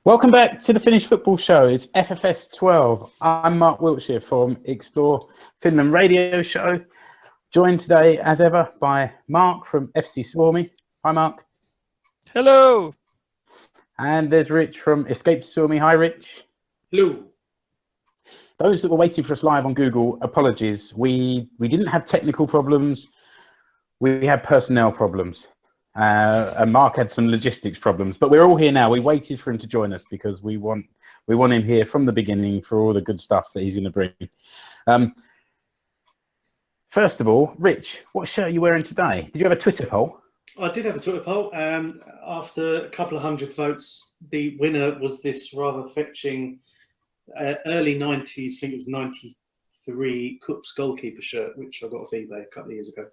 Welcome back to the Finnish Football Show. It's FFS 12. I'm Mark Wiltshire from Explore Finland Radio Show. Joined today, as ever, by Mark from FC Suomi. Hi, Mark. Hello. And there's Rich from Escape Suomi. Hi, Rich. Hello. Those that were waiting for us live on Google, apologies. We didn't have technical problems. We had personnel problems. And Mark had some logistics problems, but we're all here now. We waited for him to join us because we want him here from the beginning for all the good stuff that he's going to bring. First of all, Rich, what shirt are you wearing today? Did you have a Twitter poll? I did have a Twitter poll. After a couple of hundred votes, the winner was this rather fetching early 90s, I think it was 93, Cooks goalkeeper shirt, which I got off eBay a couple of years ago.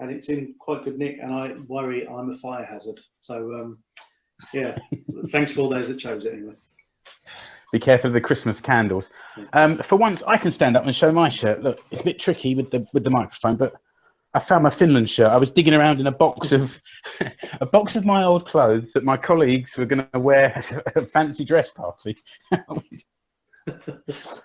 And it's in quite good nick, and I worry I'm a fire hazard. So, yeah, thanks for all those that chose it anyway. Be careful of the Christmas candles. For once, I can stand up and show my shirt. Look, it's a bit tricky with the microphone, but I found my Finland shirt. I was digging around in a box of my old clothes that my colleagues were going to wear at a fancy dress party,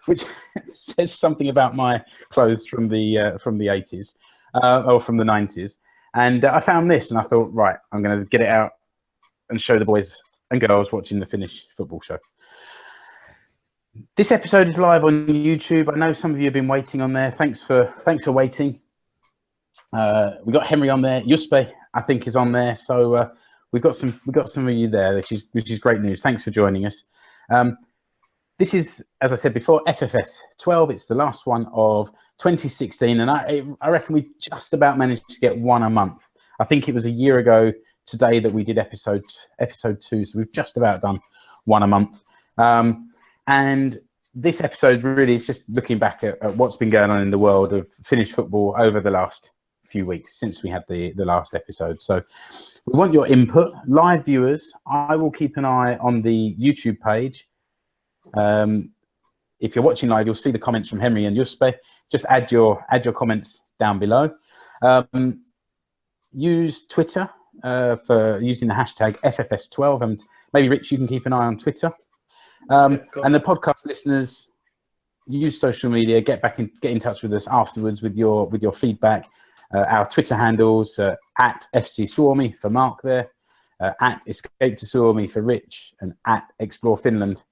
which says something about my clothes from the 80s. Or from the 90s, and I found this and I thought, right, I'm going to get it out and show the boys and girls watching the Finnish Football Show. This episode is live on YouTube. I know some of you have been waiting on there. Thanks for waiting. We got Henry on there. Juspe, I think, is on there. So we've got some of you there, which is great news. Thanks for joining us. This is, as I said before, FFS 12. It's the last one of 2016, and I reckon we've just about managed to get one a month. I think it was a year ago today that we did episode 2, so we've just about done one a month. And this episode really is just looking back at what's been going on in the world of Finnish football over the last few weeks since we had the last episode. So we want your input, live viewers. I will keep an eye on the YouTube page. If you're watching live, you'll see the comments from Henry and Juspe. Just add your comments down below. Use Twitter for using the hashtag FFS12, and maybe Rich, you can keep an eye on Twitter. And the podcast listeners, use social media. Get in touch with us afterwards with your feedback. Our Twitter handles at FC Suomi for Mark there, at Escape to Suomi for Rich, and at Explore Finland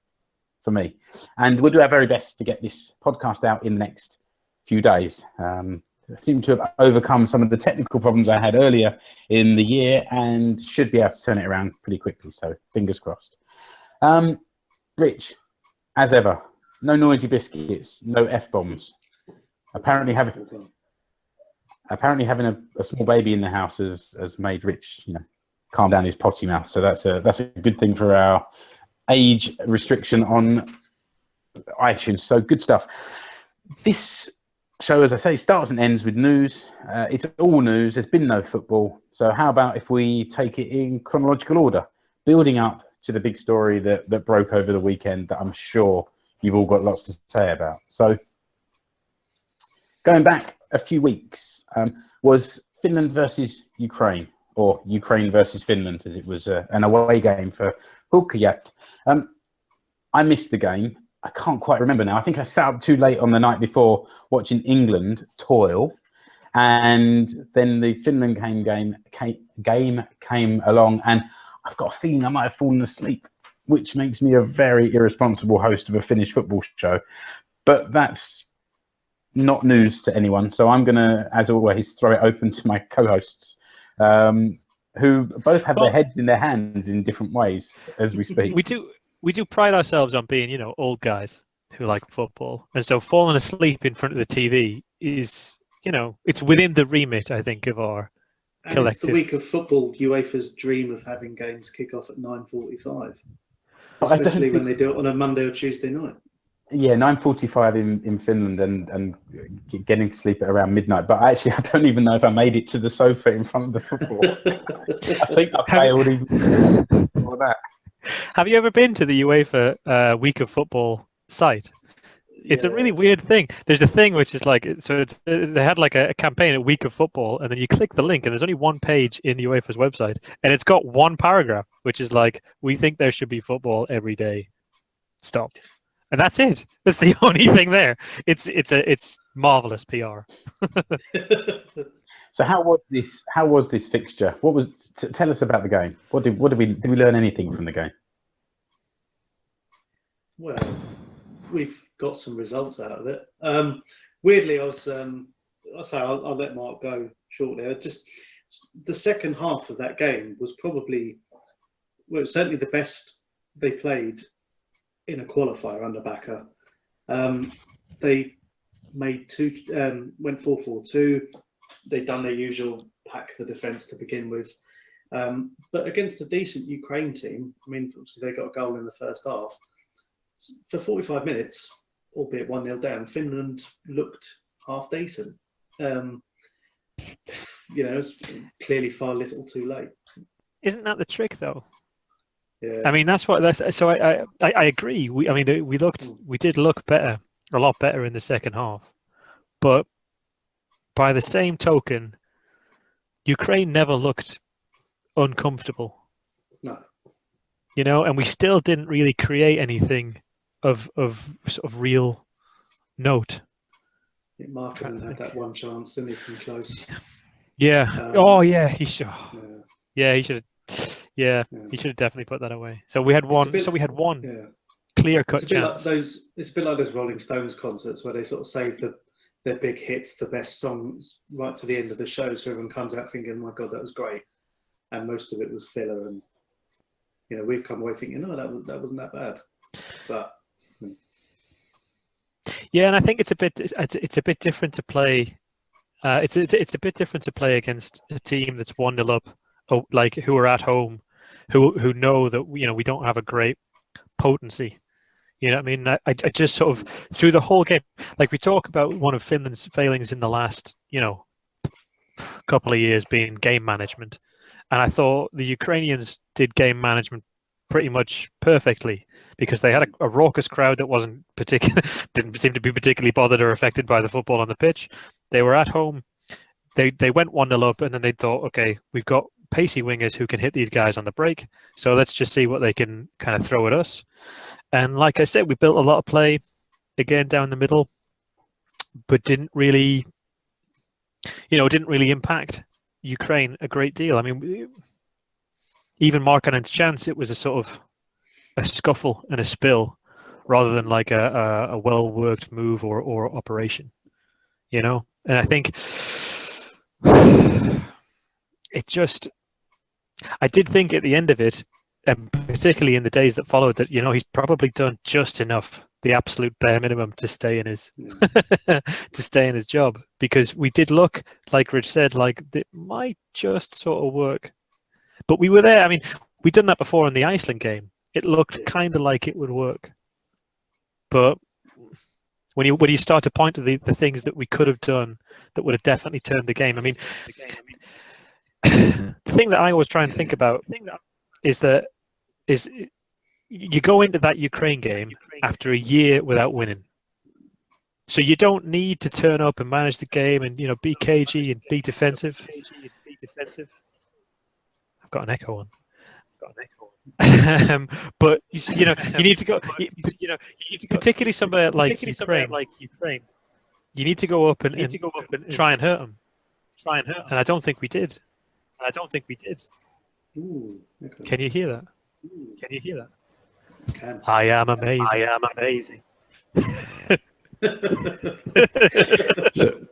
for me. And we'll do our very best to get this podcast out in the next few days. I seem to have overcome some of the technical problems I had earlier in the year and should be able to turn it around pretty quickly, so fingers crossed. Rich, as ever, no noisy biscuits, no F-bombs. Apparently having a small baby in the house has made Rich, calm down his potty mouth, so that's a good thing for our age restriction on iTunes. So good stuff. This show, as I say, starts and ends with news. It's all news. There's been no football. So how about if we take it in chronological order, building up to the big story that broke over the weekend that I'm sure you've all got lots to say about. So going back a few weeks was Finland versus Ukraine, or Ukraine versus Finland, as it was an away game for Hulkajat. I missed the game. I can't quite remember now. I think I sat up too late on the night before watching England toil, and then the Finland game came along, and I've got a feeling I might have fallen asleep, which makes me a very irresponsible host of a Finnish football show. But that's not news to anyone, so I'm going to, as always, throw it open to my co-hosts, who both have their heads in their hands in different ways as we speak. We do pride ourselves on being, old guys who like football, and so falling asleep in front of the TV is, it's within the remit, I think, of our collective. It's the week of football. UEFA's dream of having games kick off at 9:45, especially when they do it on a Monday or Tuesday night. Yeah, 9:45 in Finland, and getting to sleep at around midnight. But actually, I don't even know if I made it to the sofa in front of the football. I think I failed even for that. Have you ever been to the UEFA Week of Football site? It's a really weird thing. There's a thing which is like, so they had like a campaign, a week of football, and then you click the link, and there's only one page in the UEFA's website, and it's got one paragraph, which is like, we think there should be football every day. Stop. And that's it. That's the only thing there. It's marvelous PR. So how was this fixture? What was? Tell us about the game. Did we learn anything from the game? Well, we've got some results out of it. Weirdly, I'll let Mark go shortly. The second half of that game was probably, well, certainly the best they played in a qualifier under Backe. They made went 4-4-2. They'd done their usual pack the defence to begin with. But against a decent Ukraine team, I mean, obviously they got a goal in the first half. For 45 minutes, albeit 1-0 down, Finland looked half decent. Clearly far little too late. Isn't that the trick, though? Yeah. I mean, so I agree. We did look better, a lot better in the second half. But by the same token, Ukraine never looked uncomfortable. No. And we still didn't really create anything of sort of real note. Martin had that one chance, didn't he, from close? Yeah. He should. Yeah, he should have. Yeah, he should have definitely put that away. So we had one. We had one clear-cut chance. It's a bit like those Rolling Stones concerts where they sort of save their big hits, the best songs, right to the end of the show, so everyone comes out thinking, "My God, that was great," and most of it was filler. And we've come away thinking, "No, that wasn't that bad," but. Yeah, and I think it's a bit different to play. It's a bit different to play against a team that's 1-0 up, like who are at home, who know that we don't have a great potency. You know what I mean? I just sort of through the whole game, like we talk about one of Finland's failings in the last couple of years being game management, and I thought the Ukrainians did game management pretty much perfectly because they had a raucous crowd that didn't seem to be particularly bothered or affected by the football on the pitch. They were at home. They went 1-0 up, and then they thought, okay, we've got pacey wingers who can hit these guys on the break, so let's just see what they can kind of throw at us. And like I said, we built a lot of play again down the middle, but didn't really impact Ukraine a great deal. I mean, even Markkanen's chance, it was a sort of a scuffle and a spill rather than like a well-worked move or operation, And I think I did think at the end of it, and particularly in the days that followed, that he's probably done just enough, the absolute bare minimum, to stay in his job, because we did look, like Rich said, like it might just sort of work. But we were there. I mean, we'd done that before in the Iceland game. It looked kind of like it would work. But when you start to point to the things that we could have done that would have definitely turned the game, I mean, the thing that I always try and think about is you go into that Ukraine game after a year without winning. So you don't need to turn up and manage the game and be cagey and be defensive. I've got an echo on. But you need to go. Particularly somewhere like Ukraine, you need to go up and try and hurt them. And I don't think we did. Ooh, okay. Can you hear that? Can. I am amazing. So,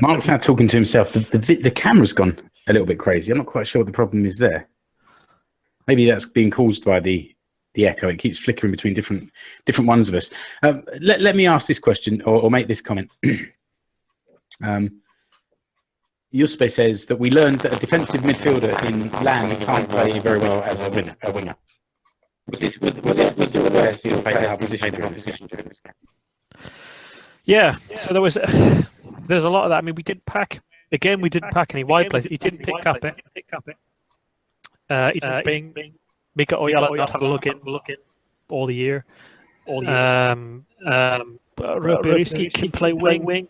Mark's now talking to himself. The camera's gone a little bit crazy. I'm not quite sure what the problem is there. Maybe that's being caused by the echo. It keeps flickering between different ones of us. Let me ask this question or make this comment. Yuspe says that we learned that a defensive midfielder in land can't play very well as a winger. Was the way he played our position during this game? Yeah, so there's a lot of that. I mean, we didn't pack any wide players. He didn't pick up it. He didn't bring Mika Ojala's not had a look in all the year. Ribéry can play wing,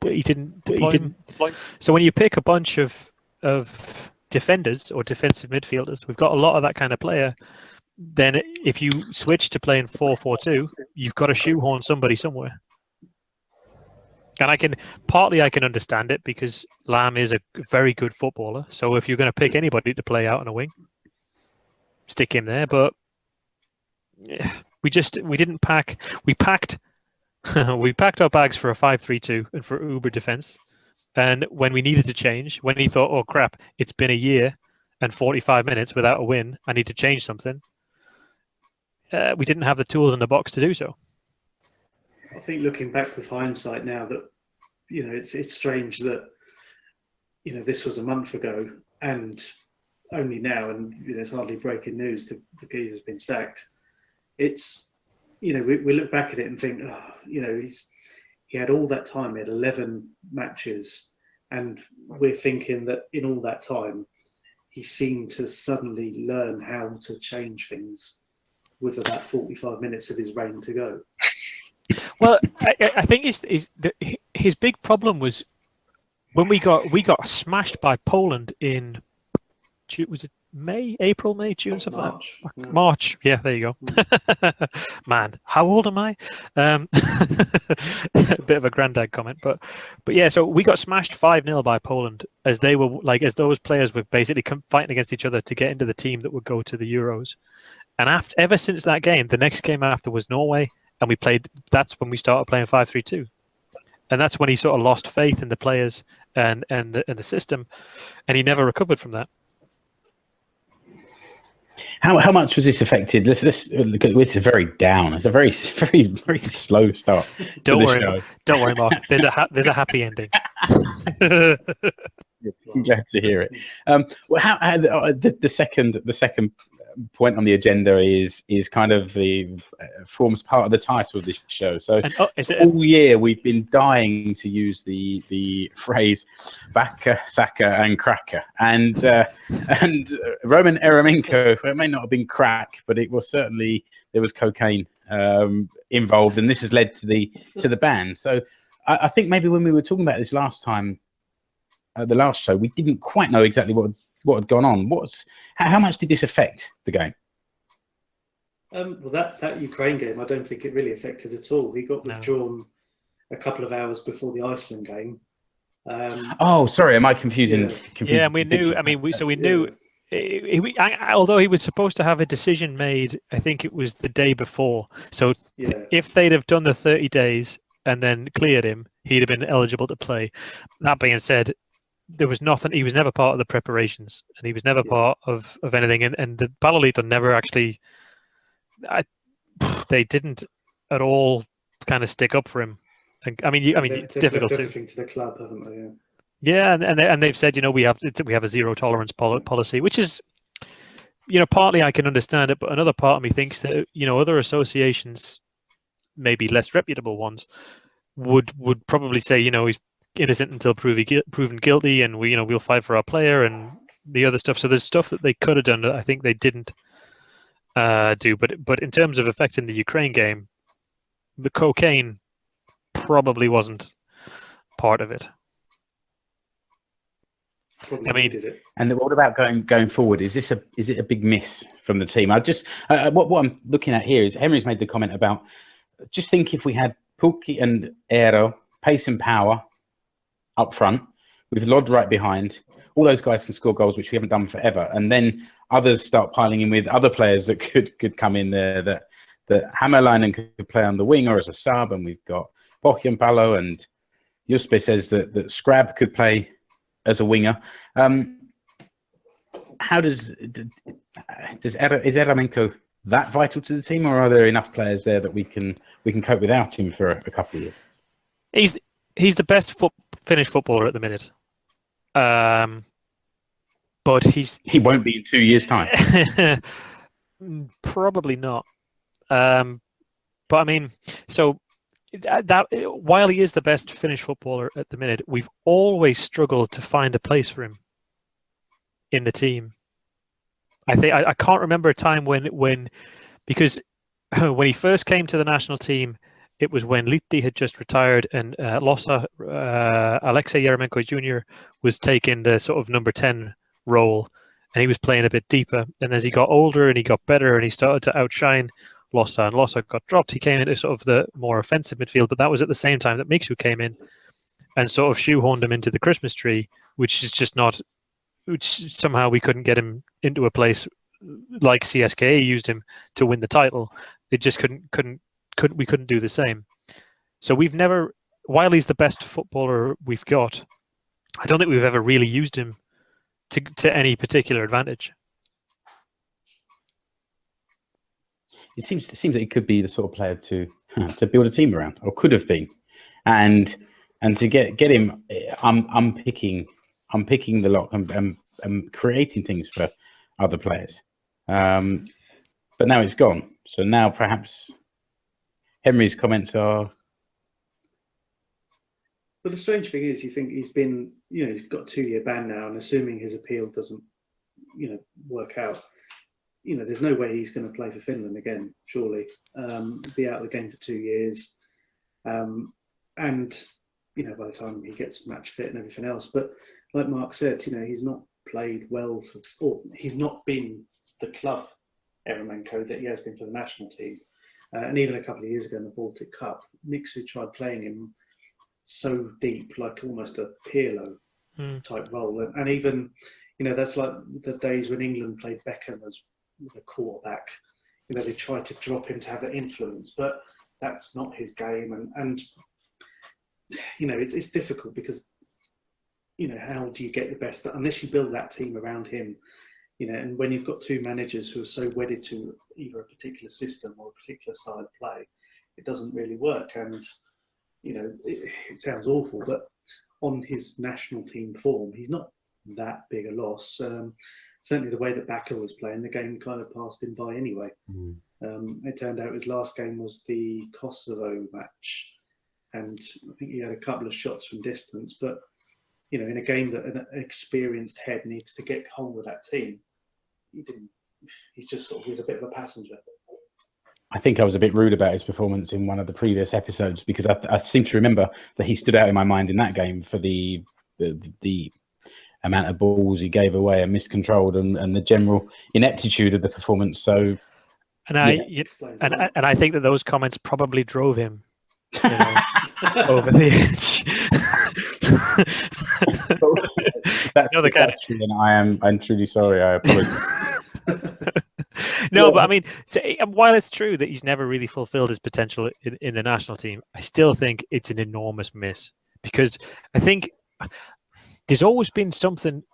but he didn't. So when you pick a bunch of defenders or defensive midfielders, we've got a lot of that kind of player. Then if you switch to playing 4-4-2, you've got to shoehorn somebody somewhere. And I can understand it because Lam is a very good footballer. So if you're going to pick anybody to play out on a wing, stick him there. But yeah, we packed our bags for a 5-3-2 and for uber defense. And when we needed to change, when he thought, oh crap, it's been a year and 45 minutes without a win, I need to change something. We didn't have the tools in the box to do so. I think looking back with hindsight now that, it's strange that, this was a month ago and only now, and it's hardly breaking news, the geezer's been sacked. It's, we look back at it and think, he had all that time, he had 11 matches, and we're thinking that in all that time, he seemed to suddenly learn how to change things with about 45 minutes of his reign to go. Well, I think his big problem was when we got smashed by Poland in, was it April, May, June, something March. like that? March. Yeah, there you go. Man, how old am I? A bit of a granddad comment, but yeah. So we got smashed 5-0 by Poland as those players were basically fighting against each other to get into the team that would go to the Euros. And ever since that game, the next game after was Norway. And that's when we started playing 5-3-2. And that's when he sort of lost faith in the players and the system. And he never recovered from that. How much was this affected? Let's look at this. Very down. It's a very, very, very slow start. Don't worry, Mark. There's a happy ending. I'm glad to hear it. Well, the second point on the agenda is kind of forms part of the title of this show. So all year we've been dying to use the phrase Backe, Saka and Cracker, and Roman Eremenko. It may not have been crack, but it was certainly, there was cocaine involved, and this has led to the ban. So I think maybe when we were talking about this last time, the last show, we didn't quite know exactly what had gone on. How much did this affect the game? Well, that Ukraine game, I don't think it really affected at all. He got withdrawn a couple of hours before the Iceland game. Oh, sorry, am I confusing? Yeah, and we knew. I mean, we knew. Although he was supposed to have a decision made, I think it was the day before. So if they'd have done the 30 days and then cleared him, he'd have been eligible to play. That being said, there was nothing. He was never part of the preparations, and he was never part of anything. And the Ballolito never actually. They didn't at all kind of stick up for him. I mean, it's difficult to. To the club, haven't they? Yeah, and they've said, we have a zero tolerance policy, which is, partly I can understand it, but another part of me thinks that other associations, maybe less reputable ones, would probably say he's innocent until proven guilty, and we'll fight for our player and the other stuff. So there's stuff that they could have done that I think they didn't do. But in terms of affecting the Ukraine game, the cocaine probably wasn't part of it. And what about going forward? Is it a big miss from the team? What I'm looking at here is Henry's made the comment about, just think if we had Pukki and Eero, pace and power up front, with Lod right behind, all those guys can score goals, which we haven't done forever, and then others start piling in with other players that could come in there, that Hämäläinen could play on the wing or as a sub, and we've got Pohjanpalo, and Juspe says that Scrab could play as a winger. How is Eremenko that vital to the team, or are there enough players there that we can cope without him for a couple of years? He's the best Finnish footballer at the minute, but he won't be in 2 years' time. Probably not. But I mean, so that while he is the best Finnish footballer at the minute, we've always struggled to find a place for him in the team. I think I can't remember a time when because when he first came to the national team, it was when Litti had just retired and Losa, Alexei Yeremenko Jr. was taking the sort of number 10 role, and he was playing a bit deeper. And as he got older and he got better and he started to outshine Losa, and Losa got dropped, he came into sort of the more offensive midfield. But that was at the same time that Mixu came in and sort of shoehorned him into the Christmas tree, which is just not, which somehow we couldn't get him into a place like CSKA used him to win the title. It just we couldn't do the same. So we've never, while he's the best footballer we've got, I don't think we've ever really used him to any particular advantage. It seems that he could be the sort of player to build a team around, or could have been, and to get him, I'm picking the lock and creating things for other players, but now it's gone. So now perhaps Henry's comments are. But the strange thing is, you think he's been, he's got a 2-year ban now, and assuming his appeal doesn't, work out, there's no way he's going to play for Finland again, surely. Be out of the game for 2 years. And, by the time he gets match fit and everything else. But like Mark said, he's not played well or he's not been the club Eremenko that he has been for the national team. And even a couple of years ago in the Baltic Cup, Mixu tried playing him so deep, like almost a Pirlo type role. And even, that's like the days when England played Beckham as the quarterback. They tried to drop him to have that influence, but that's not his game. And it's difficult because, how do you get the best, unless you build that team around him, and when you've got two managers who are so wedded to either a particular system or a particular style of play, it doesn't really work. And, it sounds awful, but on his national team form, he's not that big a loss. Certainly the way that Backe was playing, the game kind of passed him by anyway. It turned out his last game was the Kosovo match, and I think he had a couple of shots from distance, but in a game that an experienced head needs to get hold of that team, he didn't. He's a bit of a passenger. I think I was a bit rude about his performance in one of the previous episodes, because I seem to remember that he stood out in my mind in that game for the amount of balls he gave away and miscontrolled, and the general ineptitude of the performance. So, and I think that those comments probably drove him over the edge. That's I'm truly sorry. I apologize. No, but I mean, while it's true that he's never really fulfilled his potential in the national team, I still think it's an enormous miss, because I think there's always been something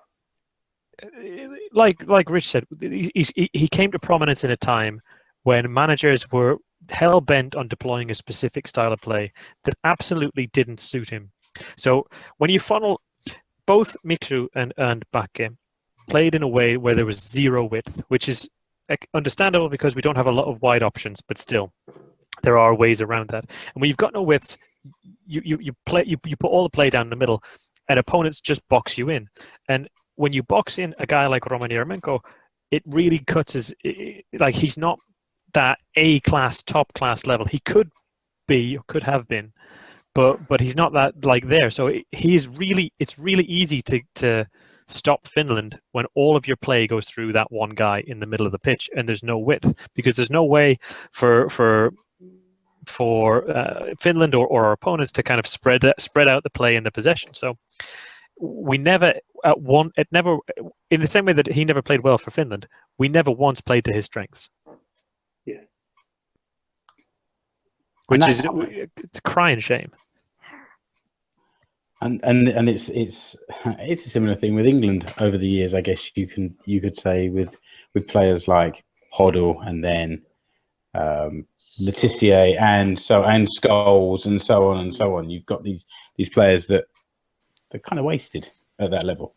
like Rich said. He came to prominence in a time when managers were hell bent on deploying a specific style of play that absolutely didn't suit him. So when you funnel, both Mixu and Backe played in a way where there was zero width, which is understandable because we don't have a lot of wide options, but still there are ways around that. And when you've got no widths, you put all the play down the middle, and opponents just box you in. And when you box in a guy like Roman Yeremenko, it really cuts his, like, he's not that A-class, top-class level. He could be, or could have been, but he's not that, like, there. So it's really easy to stop Finland when all of your play goes through that one guy in the middle of the pitch, and there's no width, because there's no way for Finland or our opponents to kind of spread out the play and the possession. So we never in the same way that he never played well for Finland, we never once played to his strengths. Yeah, Which is a crying shame. And it's a similar thing with England over the years, I guess you could say, with players like Hoddle and then Letitia and Scholes and so on and so on. You've got these players that they're kind of wasted at that level.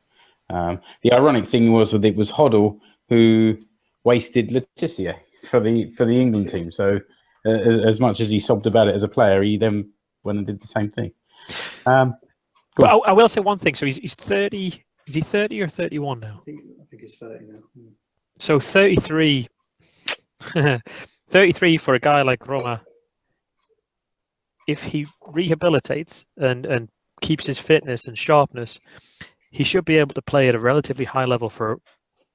The ironic thing was that it was Hoddle who wasted Letitia for the England team. So as much as he sobbed about it as a player, he then went and did the same thing. But I will say one thing. So he's 30. Is he 30 or 31 now? I think he's 30 now. So 33. 33 for a guy like Roma if he rehabilitates and keeps his fitness and sharpness, he should be able to play at a relatively high level for,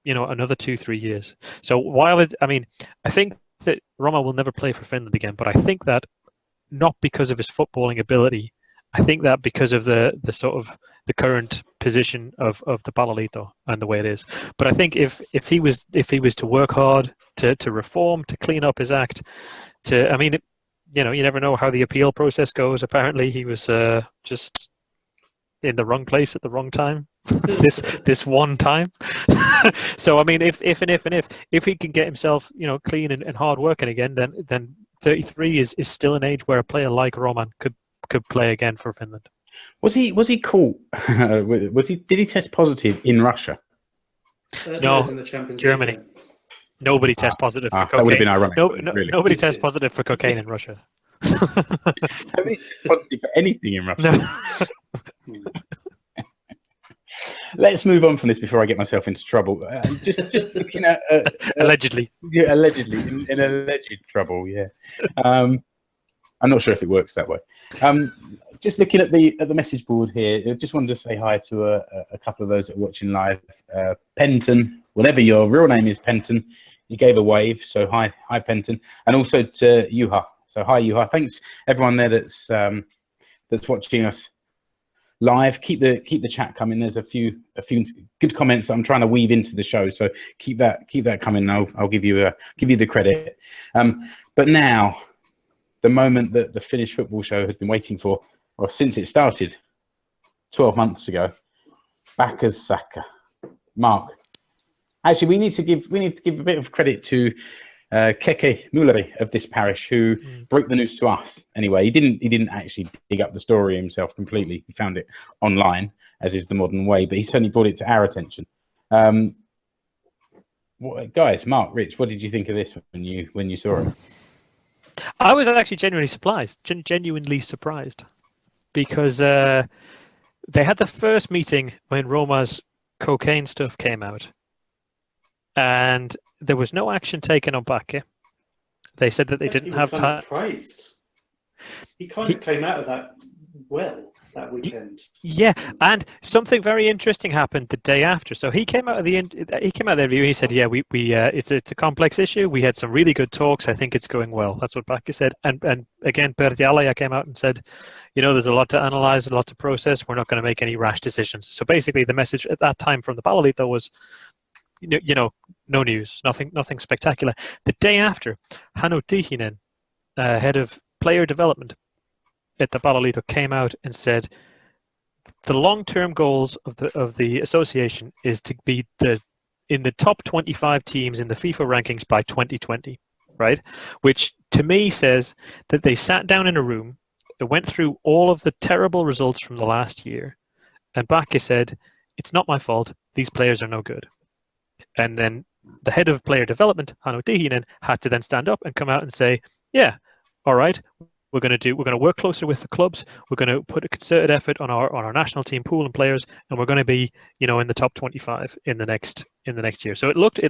another 2-3 years. So I think that Roma will never play for Finland again, but I think that not because of his footballing ability. I think that because of the sort of the current position of the Palloliitto and the way it is. But I think if he was to work hard, to reform, to clean up his act, you never know how the appeal process goes. Apparently, he was just in the wrong place at the wrong time. this one time. So if he can get himself clean and hard working again, then 33 is still an age where a player like Roman could play again for Finland. Was he caught? Did he test positive in Russia? No, in the Champions Germany. League. Nobody tests positive for cocaine. That would have been ironic. Really. Nobody tests positive for cocaine in Russia. Nobody tests positive for anything in Russia. No. Let's move on from this before I get myself into trouble. Just looking at allegedly. Yeah, allegedly in alleged trouble. Yeah, I'm not sure if it works that way. Just looking at the message board here, I just wanted to say hi to a couple of those that are watching live. Penton, whatever your real name is, Penton, you gave a wave, so hi Penton, and also to Juha. So hi Juha. Thanks everyone there that's watching us live. Keep the chat coming. There's a few good comments that I'm trying to weave into the show, so keep that coming. I'll give you the credit. But now, the moment that the Finnish football show has been waiting for, or since it started 12 months ago, Backe's Saka. Mark, actually, we need to give a bit of credit to Keke Mulleri of this parish, who broke the news to us. Anyway, he didn't actually dig up the story himself completely. He found it online, as is the modern way, but he certainly brought it to our attention. Guys, Mark, Rich, what did you think of this when you saw it? I was actually genuinely surprised, because they had the first meeting when Roma's cocaine stuff came out, and there was no action taken on Backe. They said that they didn't have time. He kind of came out of that well that weekend. Yeah, and something very interesting happened the day after. So he came out of the review. And he said, "Yeah, we it's a complex issue. We had some really good talks. I think it's going well." That's what Backe said. And again, Pertti Alaja came out and said, "There's a lot to analyze, a lot to process. We're not going to make any rash decisions." So basically, the message at that time from the Palloliitto was, no news, nothing spectacular. The day after, Hannu Tihinen, head of player development at the Palloliitto, came out and said the long-term goals of the association is to be in the top 25 teams in the FIFA rankings by 2020, right? Which to me says that they sat down in a room, it went through all of the terrible results from the last year, and Backe said, "It's not my fault. These players are no good." And then the head of player development, Hannu Tihinen, had to then stand up and come out and say, "Yeah, all right, we're going to work closer with the clubs. We're going to put a concerted effort on our national team pool and players, and we're going to be, in the top 25 in the next year." So it looked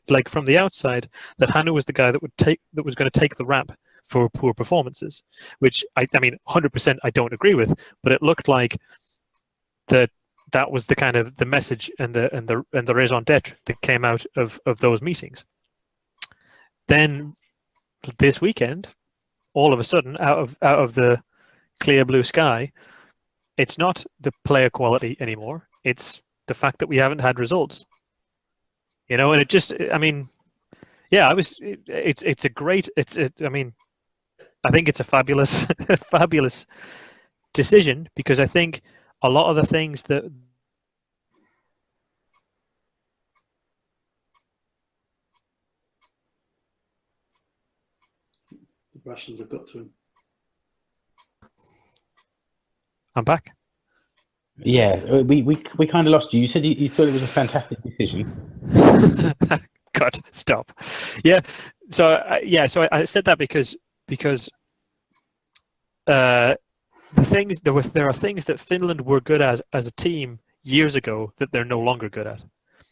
like from the outside that Hannu was the guy that was going to take the rap for poor performances, which I mean 100% I don't agree with, but it looked like that was the kind of the message and the raison d'etre that came out of those meetings. Then this weekend, all of a sudden, out of the clear blue sky, it's not the player quality anymore. It's the fact that we haven't had results. And it just, I mean, yeah, I think it's a fabulous, fabulous decision, because I think a lot of the things that the Russians have got to him. I'm back. Yeah, we kind of lost you. You said you thought it was a fantastic decision. God, stop. Yeah. So I said that because there are things that Finland were good as a team years ago that they're no longer good at.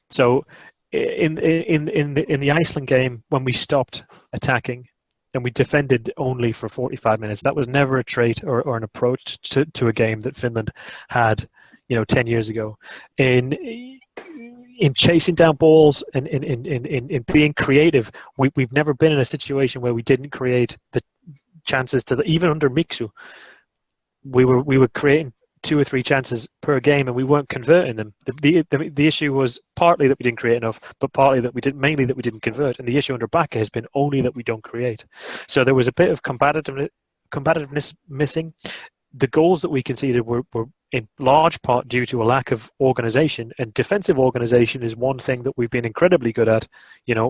So in the Iceland game, when we stopped attacking, and we defended only for 45 minutes. That was never a trait or an approach to a game that Finland had, 10 years ago. In chasing down balls and in being creative, we've never been in a situation where we didn't create the chances even under Miksu. We were creating 2 or 3 chances per game, and we weren't converting them. The issue was partly that we didn't create enough, but partly that mainly that we didn't convert. And the issue under Backe has been only that we don't create. So there was a bit of combativeness missing. The goals that we conceded were in large part due to a lack of organisation, and defensive organisation is one thing that we've been incredibly good at,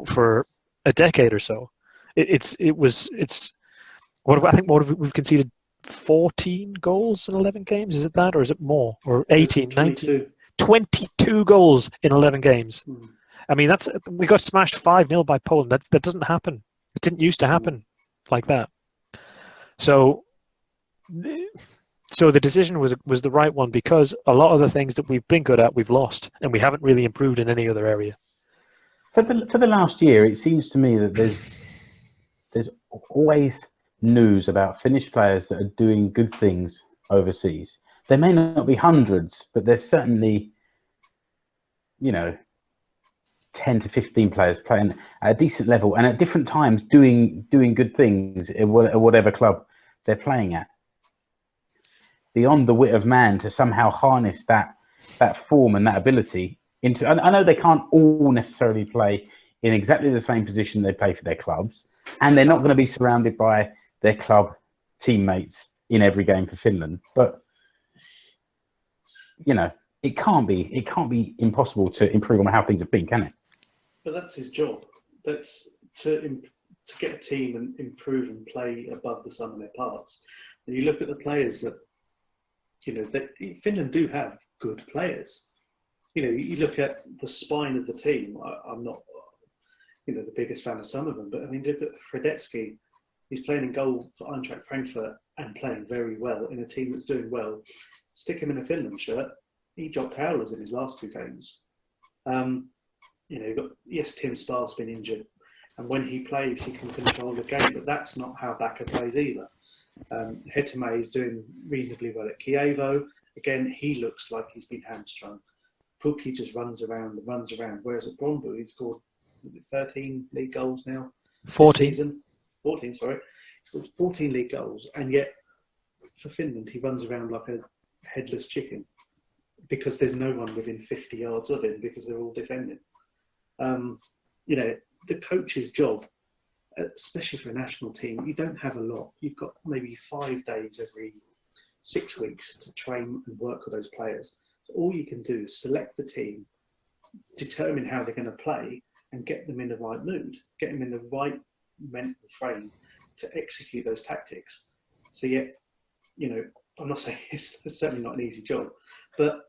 for a decade or so. We've conceded 14 goals in 11 games. Is it that, or is it more? Or 18, 19? 22 goals in 11 games. I mean, we got smashed 5-0 by Poland. That doesn't happen. It didn't used to happen like that. So the decision was the right one, because a lot of the things that we've been good at, we've lost, and we haven't really improved in any other area. For the last year, it seems to me that there's always news about Finnish players that are doing good things overseas. There may not be hundreds, but there's certainly, 10 to 15 players playing at a decent level and at different times doing good things at whatever club they're playing at. Beyond the wit of man to somehow harness that form and that ability into. I know they can't all necessarily play in exactly the same position they play for their clubs, and they're not going to be surrounded by their club teammates in every game for Finland. But it can't be impossible to improve on how things have been, can it? But that's his job. That's to get a team and improve and play above the sum of their parts. And you look at the players that Finland do have good players. You look at the spine of the team. I'm not, the biggest fan of some of them, but I mean, look at Fredetsky. He's playing in goal for Eintracht Frankfurt and playing very well in a team that's doing well. Stick him in a Finland shirt. He dropped howlers in his last 2 games. You've got, Tim Spar's been injured, and when he plays, he can control the game. But that's not how Backe plays either. Hetame is doing reasonably well at Kievo. Again, he looks like he's been hamstrung. Pukki just runs around. Whereas at Brøndby, he's scored 13 league goals now? 14. 14, sorry. He's scored 14 league goals, and yet for Finland, he runs around like a headless chicken because there's no one within 50 yards of him because they're all defending. The coach's job, especially for a national team, you don't have a lot. You've got maybe 5 days every 6 weeks to train and work with those players. So all you can do is select the team, determine how they're going to play, and get them in the right mood, get them in the right mental frame to execute those tactics. So yet, I'm not saying it's certainly not an easy job, but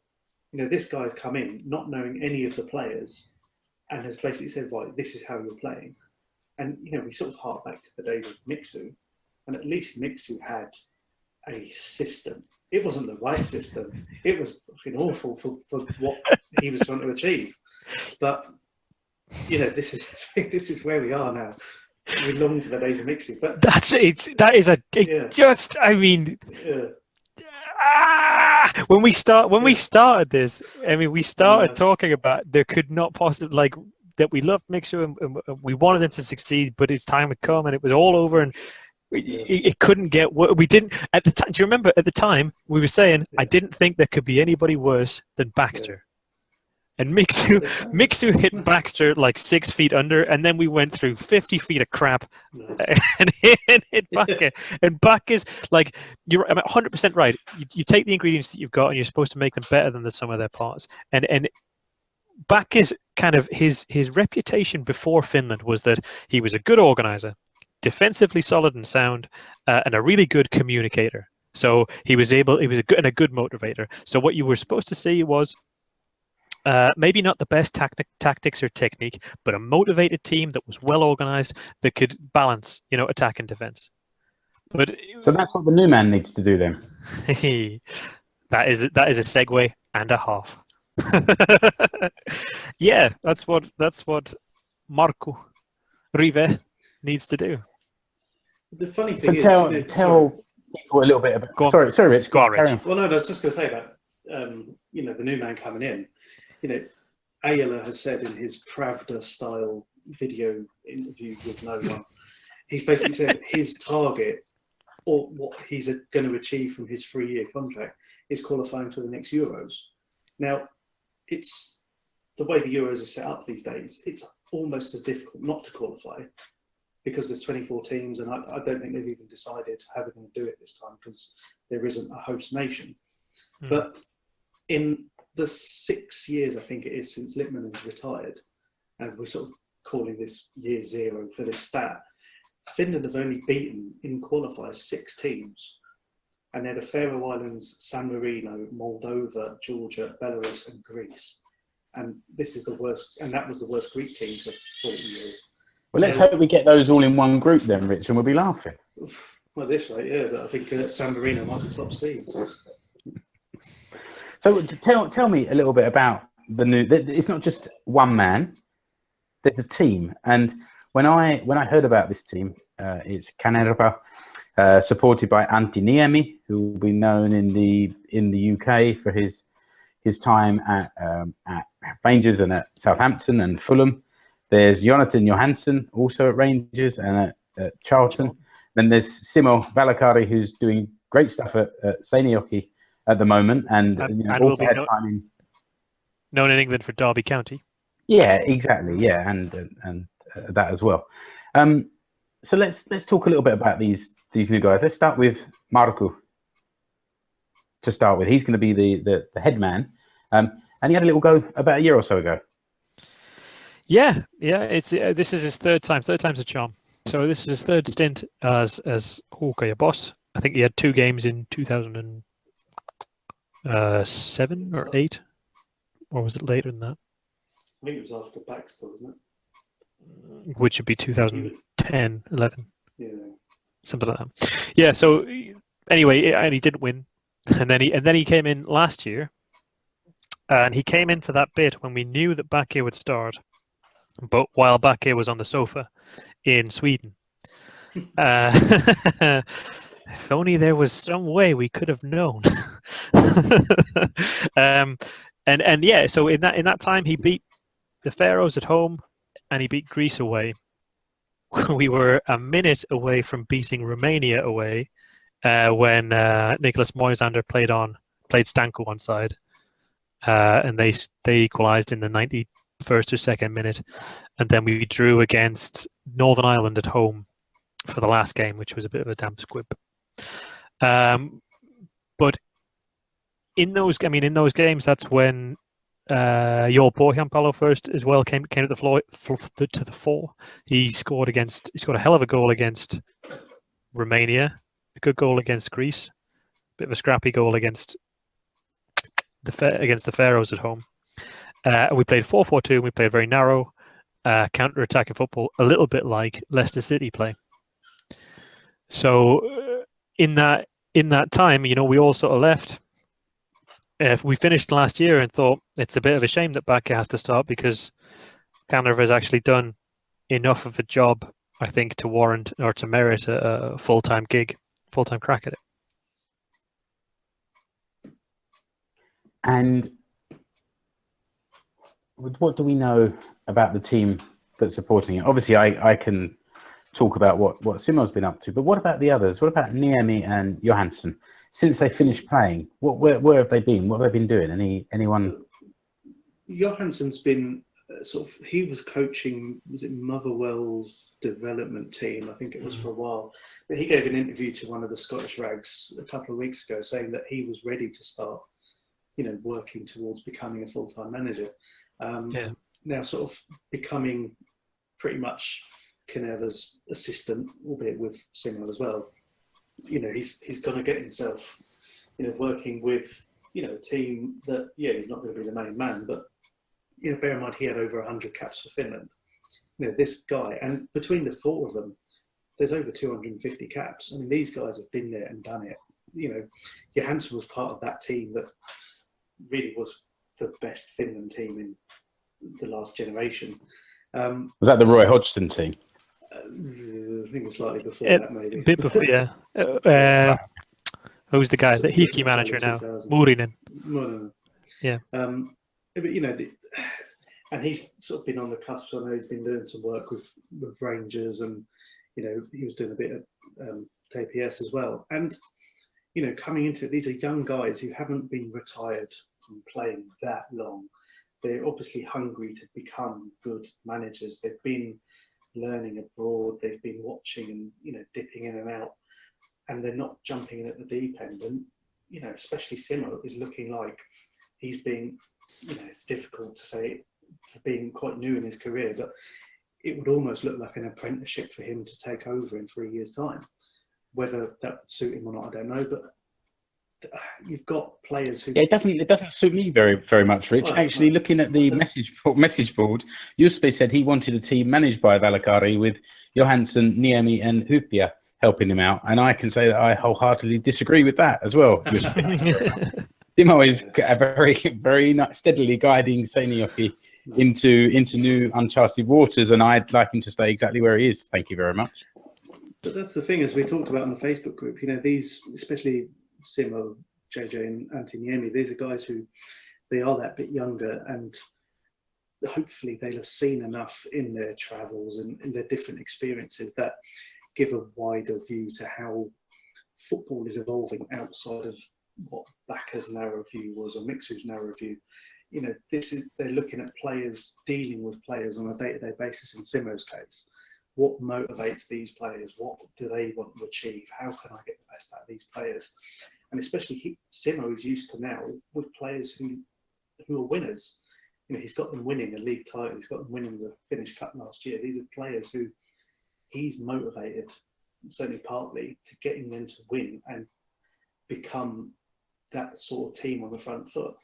this guy's come in not knowing any of the players and has basically said, right, this is how you're playing. And, we sort of hark back to the days of Miksu, and at least Miksu had a system. It wasn't the right system. It was fucking awful for what he was trying to achieve. But, this is where we are now. We long to the days of Miksu. But when we started this, we started talking about there could not possibly, that we loved Miksu and we wanted him to succeed, but his time had come and it was all over, and it couldn't get. We didn't at the time. Do you remember at the time we were saying I didn't think there could be anybody worse than Baxter, and Miksu hit Baxter 6 feet under, and then we went through 50 feet of crap and hit Backe. And Backe's you're 100% right. You take the ingredients that you've got and you're supposed to make them better than the sum of their parts. And Backe's kind of his reputation before Finland was that he was a good organizer, defensively solid and sound, and a really good communicator. So he was a good motivator. So what you were supposed to see was maybe not the best tactics or technique, but a motivated team that was well organized, that could balance, attack and defense. So that's what the new man needs to do then. That is a segue and a half. Yeah, that's what Markku Rive needs to do. The funny So thing tell is, people a little bit about. Go on. Sorry, Rich. Go on, carry Rich. well, no, I was just going to say that the new man coming in, Ayala has said in his Pravda-style video interview with no one, he's basically said his target or what he's going to achieve from his 3-year contract is qualifying for the next Euros. Now, it's the way the Euros are set up these days. It's almost as difficult not to qualify because there's 24 teams, and I don't think they've even decided how they're going to do it this time because there isn't a host nation. But in the 6 years, I think it is, since Lippmann has retired, and we're sort of calling this year 0 for this stat, Finland have only beaten in qualifiers 6 teams. And they're the Faroe Islands, San Marino, Moldova, Georgia, Belarus, and Greece. And this is the worst, and that was the worst Greek team for 40 years. Well, let's hope we get those all in one group then, Rich, and we'll be laughing. Well, this rate, yeah, but I think San Marino might be top seeds. So tell me a little bit about the new. It's not just one man. There's a team, and when I heard about this team, it's Kanerva, supported by Antti Niemi, who will be known in the UK for his time at Rangers and at Southampton and Fulham. There's Jonathan Johansson, also at Rangers and at Charlton. Then there's Simo Valakari, who's doing great stuff at Seinäjoki at the moment, and will be known in England for Derby County. Yeah, exactly. Yeah, and that as well. So let's talk a little bit about these new guys. Let's start with Markku. To start with, he's going to be the head man, and he had a little go about a year or so ago. Yeah. It's this is his third time. Third time's a charm. So this is his third stint as Hawkeye boss. I think he had 2 games in 2007 or 8, or was it later than that? I think it was after Baxter, wasn't it? Which would be 2010, 11. Yeah. Something like that. Yeah. So anyway, and he didn't win, and then he came in last year, and he came in for that bit when we knew that Backe would start, but while Backe was on the sofa in Sweden. If only there was some way we could have known. And yeah, so in that time he beat the Faroes at home and he beat Greece away. We were a minute away from beating Romania away when Nicholas Moisander played Stanko on side, and they equalised in the 91st or 2nd minute, and then we drew against Northern Ireland at home for the last game, which was a bit of a damp squib. But in those games, that's when your Pohjanpalo first as well came to the fore. He scored a hell of a goal against Romania, a good goal against Greece, a bit of a scrappy goal against the Faroes at home. We played 4-4-2. We played very narrow counter-attacking football, a little bit like Leicester City play. So in that time, we all sort of left. We finished last year and thought it's a bit of a shame that Backe has to start because Kanerva has actually done enough of a job, I think, to warrant or to merit a full-time gig, full-time crack at it. And what do we know about the team that's supporting it? Obviously, I can talk about what Simo's been up to, but what about the others? What about Niemi and Johansson? Since they finished playing, where have they been? What have they been doing? Anyone? Johansson's been he was coaching, was it Motherwell's development team? I think it was for a while. But he gave an interview to one of the Scottish rags a couple of weeks ago saying that he was ready to start, working towards becoming a full-time manager. Now sort of becoming pretty much Kanerva's assistant, albeit with Simo as well. He's going to get himself, working with, a team that, he's not going to be the main man, but, bear in mind he had over 100 caps for Finland. This guy, and between the 4 of them, there's over 250 caps. I mean, these guys have been there and done it. Johansson was part of that team that really was the best Finland team in the last generation. Was that the Roy Hodgson team? I think it's slightly before that, maybe. A bit before, yeah. Who's the guy? The Heaky manager now? Muurinen. Yeah. But you know, and he's sort of been on the cusp. So I know he's been doing some work with Rangers, and you know, he was doing a bit of KPS as well. And you know, coming into it, these are young guys who haven't been retired from playing that long. They're obviously hungry to become good managers. They've been learning abroad. They've been watching and, you know, dipping in and out, and they're not jumping in at the deep end. And, you know, especially Simo is looking like he's being, you know, it's difficult to say for being quite new in his career, but it would almost look like an apprenticeship for him to take over in 3 years' time. Whether that would suit him or not, I don't know, but you've got players who... Yeah, it doesn't suit me very much, Rich. Well, actually, looking at the message board, Juspe said he wanted a team managed by Valakari with Johansson, Niemi and Hupia helping him out, and I can say that I wholeheartedly disagree with that as well. Timo is very steadily guiding Seinäjoki into new uncharted waters, and I'd like him to stay exactly where he is. Thank you very much. But that's the thing, as we talked about on the Facebook group, you know, these, especially Simo, JJ and Antiniemi, these are guys who, they are that bit younger, and hopefully they'll have seen enough in their travels and in their different experiences that give a wider view to how football is evolving outside of what Backe's narrow view was or Mixu's narrow view. You know, they're looking at players, dealing with players on a day-to-day basis in Simo's case. What motivates these players? What do they want to achieve? How can I get the best out of these players? And especially Simo is used to now with players who are winners. You know, he's got them winning a league title. He's got them winning the Finnish Cup last year. These are players who he's motivated, certainly partly, to getting them to win and become that sort of team on the front foot.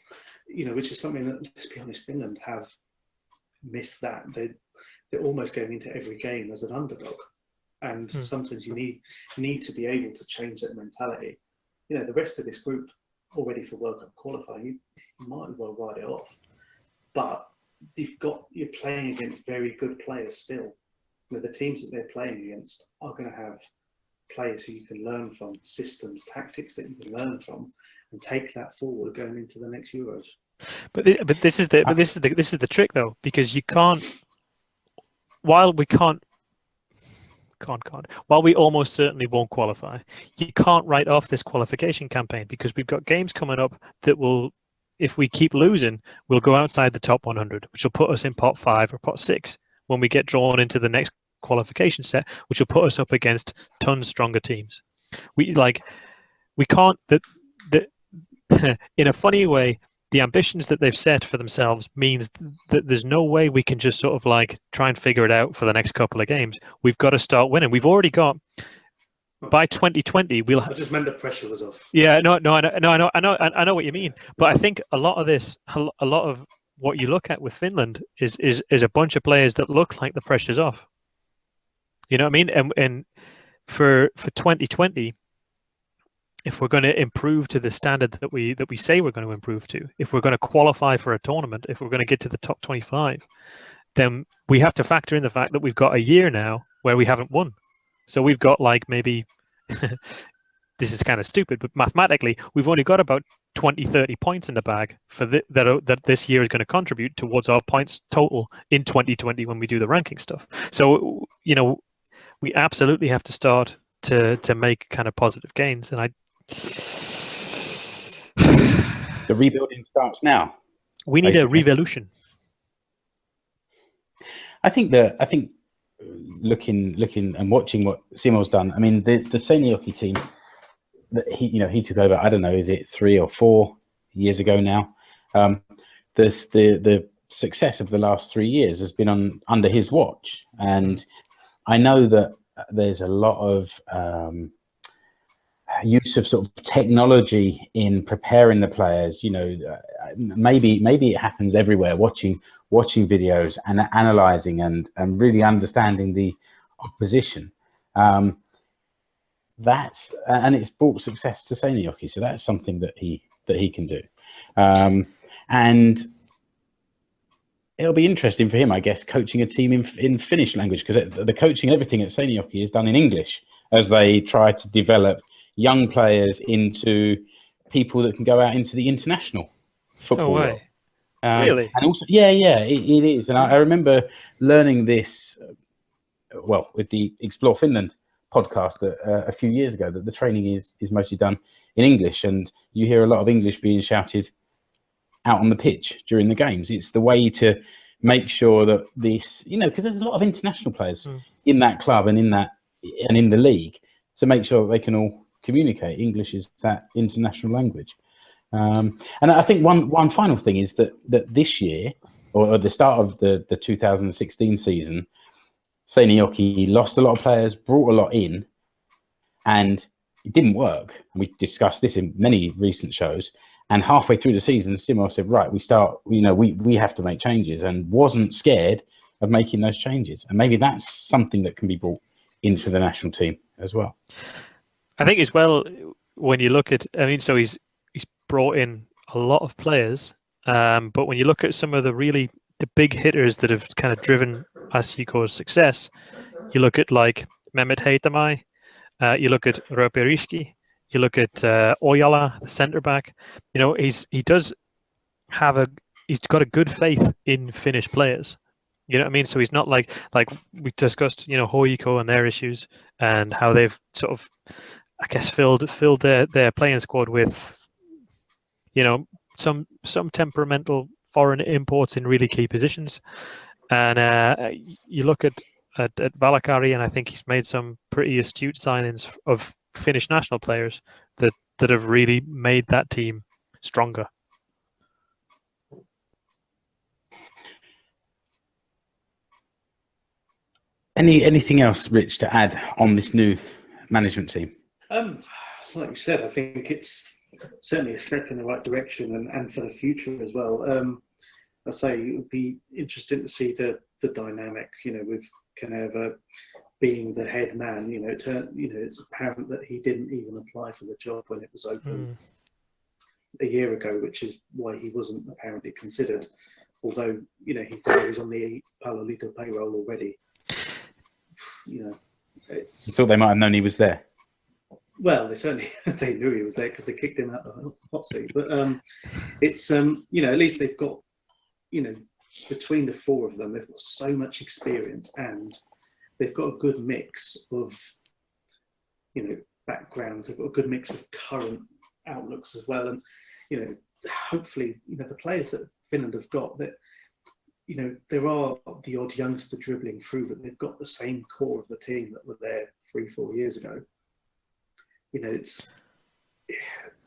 You know, which is something that, let's be honest, Finland have missed that. They're almost going into every game as an underdog, and sometimes you need to be able to change that mentality. You know, the rest of this group already for World Cup qualifying, you might as well write it off. But you're playing against very good players still. You know, the teams that they're playing against are going to have players who you can learn from, systems, tactics that you can learn from, and take that forward going into the next Euros. But this is the trick though, because you can't. While we almost certainly won't qualify, you can't write off this qualification campaign, because we've got games coming up that will, if we keep losing, we'll go outside the top 100, which will put us in pot 5 or pot 6 when we get drawn into the next qualification set, which will put us up against tons stronger teams. We can't in a funny way. The ambitions that they've set for themselves means that there's no way we can just sort of like try and figure it out for the next couple of games. We've got to start winning. We've already got, by 2020, we'll. I just meant the pressure was off. Yeah, no, I know what you mean. But I think a lot of what you look at with Finland is a bunch of players that look like the pressure's off. You know what I mean? And for 2020. If we're going to improve to the standard that we say we're going to improve to, if we're going to qualify for a tournament, if we're going to get to the top 25, then we have to factor in the fact that we've got a year now where we haven't won. So we've got like maybe, this is kind of stupid, but mathematically, we've only got about 20, 30 points in the bag for that this year is going to contribute towards our points total in 2020 when we do the ranking stuff. So, you know, we absolutely have to start to make kind of positive gains. And the rebuilding starts now. We need basically a revolution. I think looking and watching what Simo's done. I mean, the Seinäjoki team that he took over. I don't know, is it 3 or 4 years ago now? The success of the last 3 years has been under his watch, and I know that there's a lot of use of sort of technology in preparing the players. You know, maybe it happens everywhere. Watching videos and analysing and really understanding the opposition. And it's brought success to Seinäjoki. So that's something that he can do. And it'll be interesting for him, I guess, coaching a team in Finnish language, because the coaching and everything at Seinäjoki is done in English as they try to develop young players into people that can go out into the international football world. Really? And also, it is. And I remember learning this, with the Explore Finland podcast a few years ago, that the training is mostly done in English, and you hear a lot of English being shouted out on the pitch during the games. It's the way to make sure that this, because there's a lot of international players in that club and in the league, to make sure that they can all communicate. English is that international language. And I think one final thing is that this year, or at the start of the 2016 season, Seinäjoki lost a lot of players, brought a lot in, and it didn't work. And we discussed this in many recent shows. And halfway through the season, Simo said, right, we have to make changes, and wasn't scared of making those changes. And maybe that's something that can be brought into the national team as well. I think as well, when you look at, so he's brought in a lot of players, but when you look at some of the big hitters that have kind of driven Asiko's success, you look at like Mehmet Heitamai, you look at Roope Riski, you look at Ojala, the centre back. He's got a good faith in Finnish players. You know what I mean? So he's not like we discussed, Hoiko and their issues and how they've sort of, I guess, filled their playing squad with, some temperamental foreign imports in really key positions. And you look at Valakari, and I think he's made some pretty astute signings of Finnish national players that have really made that team stronger. Anything else, Rich, to add on this new management team? Like you said, I think it's certainly a step in the right direction, and for the future as well. I say it would be interesting to see the dynamic, with Caneva being the head man. It's apparent that he didn't even apply for the job when it was open a year ago, which is why he wasn't apparently considered. Although, he's on the Palolito payroll already. You thought they might have known he was there? Well, they knew he was there because they kicked him out of the hot seat. But it's at least they've got, between the four of them, they've got so much experience, and they've got a good mix of, backgrounds. They've got a good mix of current outlooks as well. And, hopefully, the players that Finland have got, that, there are the odd youngster dribbling through, but they've got the same core of the team that were there 3-4 years ago. It's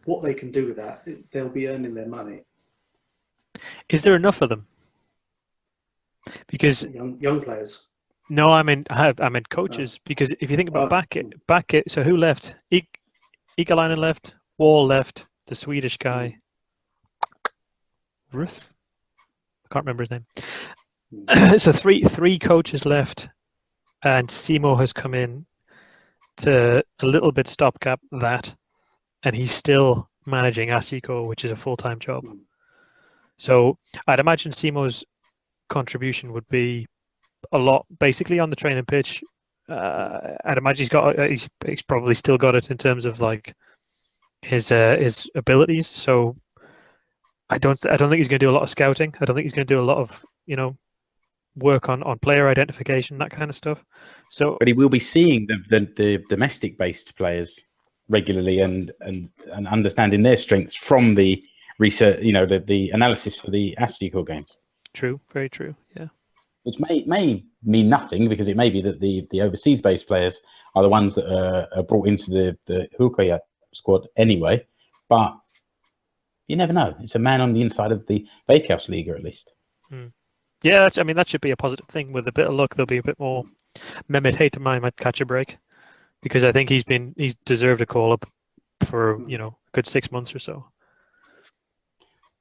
what they can do with that. They'll be earning their money. Is there enough of them? Because young players. No, I meant coaches. Because if you think about Backe, so who left? Ikalainen left. Wall left. The Swedish guy. Ruth. I can't remember his name. So three coaches left, and Simo has come in to a little bit stopgap that, and he's still managing Asiko, which is a full-time job. So I'd imagine Simo's contribution would be a lot, basically on the training pitch. I'd imagine he's probably still got it in terms of like his abilities. So I don't think he's going to do a lot of scouting. I don't think he's going to do a lot of work on player identification, that kind of stuff. So, but he will be seeing the domestic-based players regularly and understanding their strengths from the research, the analysis for the Asiko games. True, very true. Yeah, which may mean nothing, because it may be that the overseas-based players are the ones that are brought into the Hyvaa squad anyway. But you never know. It's a man on the inside of the Veikkausliiga, at least. Yeah, that should be a positive thing. With a bit of luck, there'll be a bit more. Mehmet Heitamai might catch a break, because I think he's deserved a call up for a good 6 months or so.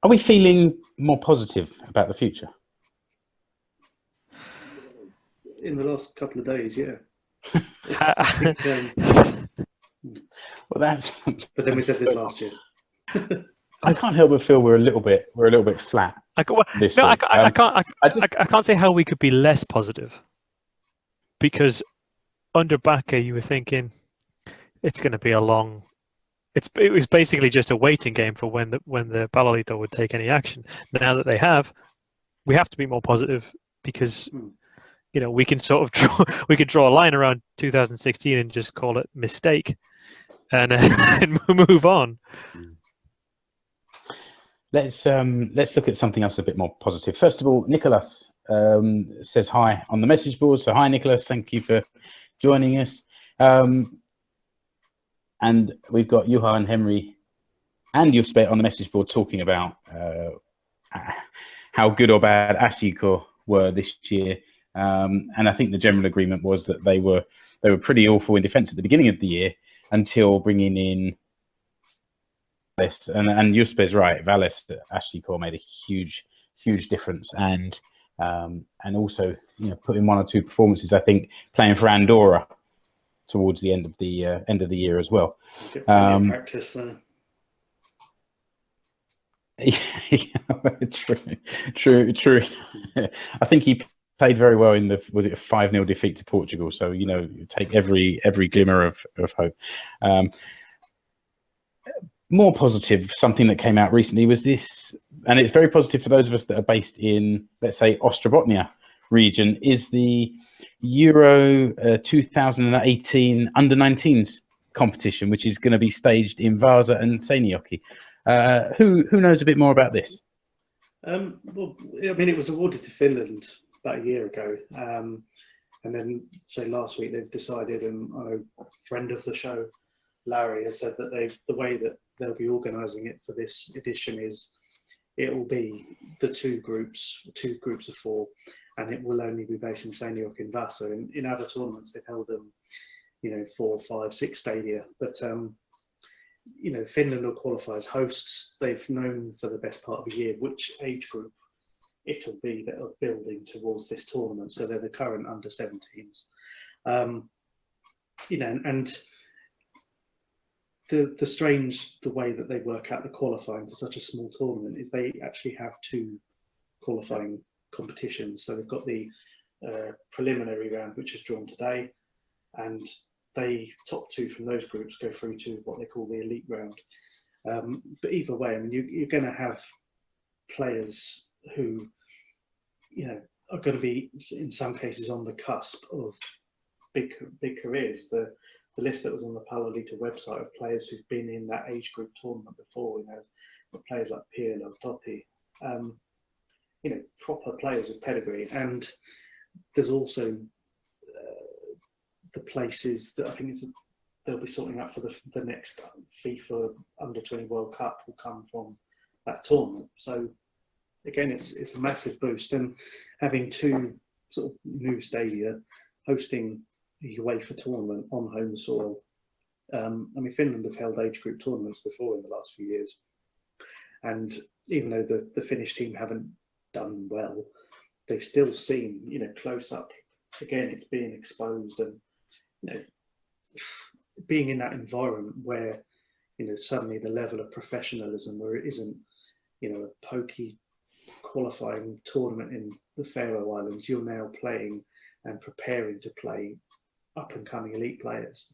Are we feeling more positive about the future? In the last couple of days, yeah. Well, that's. But then we said this last year. I can't help but feel we're a little bit flat this no, week. I can't say how we could be less positive, because under Backe you were thinking it's going to be a long. It was basically just a waiting game for when the Palolito would take any action. Now that they have, we have to be more positive, because we can sort of draw a line around 2016 and just call it mistake, and and move on. Let's look at something else a bit more positive. First of all, Nicholas says hi on the message board. So hi, Nicholas. Thank you for joining us. And we've got Juha and Henry and Juspe on the message board talking about how good or bad Ashiko were this year. And I think the general agreement was that they were pretty awful in defence at the beginning of the year, until bringing in Valles. And Juspe's right, Valles Ashiko made a huge difference, and also put in one or two performances, I think, playing for Andorra towards the end of the year as well. Practice there. True. I think he played very well in was it a 5-0 defeat to Portugal? So you take every glimmer of hope. More positive, something that came out recently was this, and it's very positive for those of us that are based in, let's say, Ostrobotnia region, is the Euro 2018 under-19s competition, which is going to be staged in Vaasa and Seinäjoki. Who knows a bit more about this? Well, I mean, it was awarded to Finland about a year ago, and then so last week they've decided, and I know a friend of the show, Larry, has said that the way that they'll be organising it for this edition is it will be the two groups of 4, and it will only be based in Seinäjoki and Vaasa. In other tournaments they've held them 4, 5, 6 stadia, but Finland will qualify as hosts. They've known for the best part of a year which age group it'll be that are building towards this tournament, so they're the current under 17s. And the way that they work out the qualifying for such a small tournament is they actually have 2 qualifying competitions. So they've got the preliminary round, which is drawn today, and they top 2 from those groups go through to what they call the elite round. But either way, I mean, you're going to have players who are going to be in some cases on the cusp of big careers. The list that was on the Palolito website of players who've been in that age group tournament before, players like Pirlo, Totti, proper players with pedigree. And there's also the places that I think they'll be sorting out for the next FIFA Under-20 World Cup will come from that tournament. So again, it's a massive boost, and having 2 sort of new stadia hosting a UEFA tournament on home soil. I mean, Finland have held age group tournaments before in the last few years, and even though the Finnish team haven't done well, they've still seen close up. Again, it's being exposed, and being in that environment where suddenly the level of professionalism, where it isn't a pokey qualifying tournament in the Faroe Islands, you're now playing and preparing to play up and coming elite players.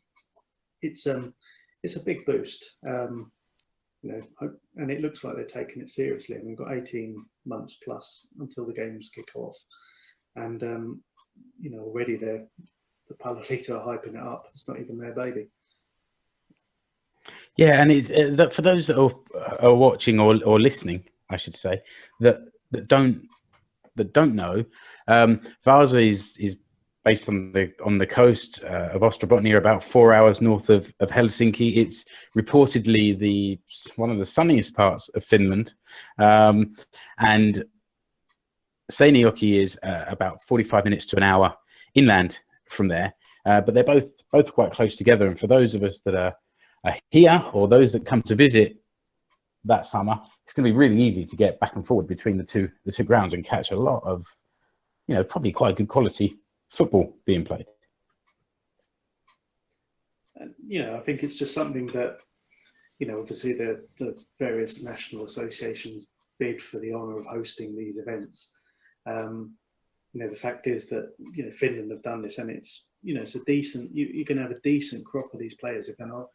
It's a big boost, and it looks like they're taking it seriously. I mean, we've got 18 months plus until the games kick off, and already the Palolito are hyping it up. It's not even their baby. Yeah, and it's for those that are watching or listening, I should say, that don't know, Vaasa is based on the coast of Ostrobotnia, about 4 hours north of Helsinki. It's reportedly one of the sunniest parts of Finland, and Seinäjoki is about 45 minutes to an hour inland from there. But they're both quite close together. And for those of us that are here, or those that come to visit that summer, it's going to be really easy to get back and forward between the two grounds and catch a lot of, probably quite good quality football being played. And, I think it's just something that, obviously the various national associations bid for the honour of hosting these events. You know, the fact is that, you know, Finland have done this, and it's, you know, it's a decent, you're going to have a decent crop of these players who are going to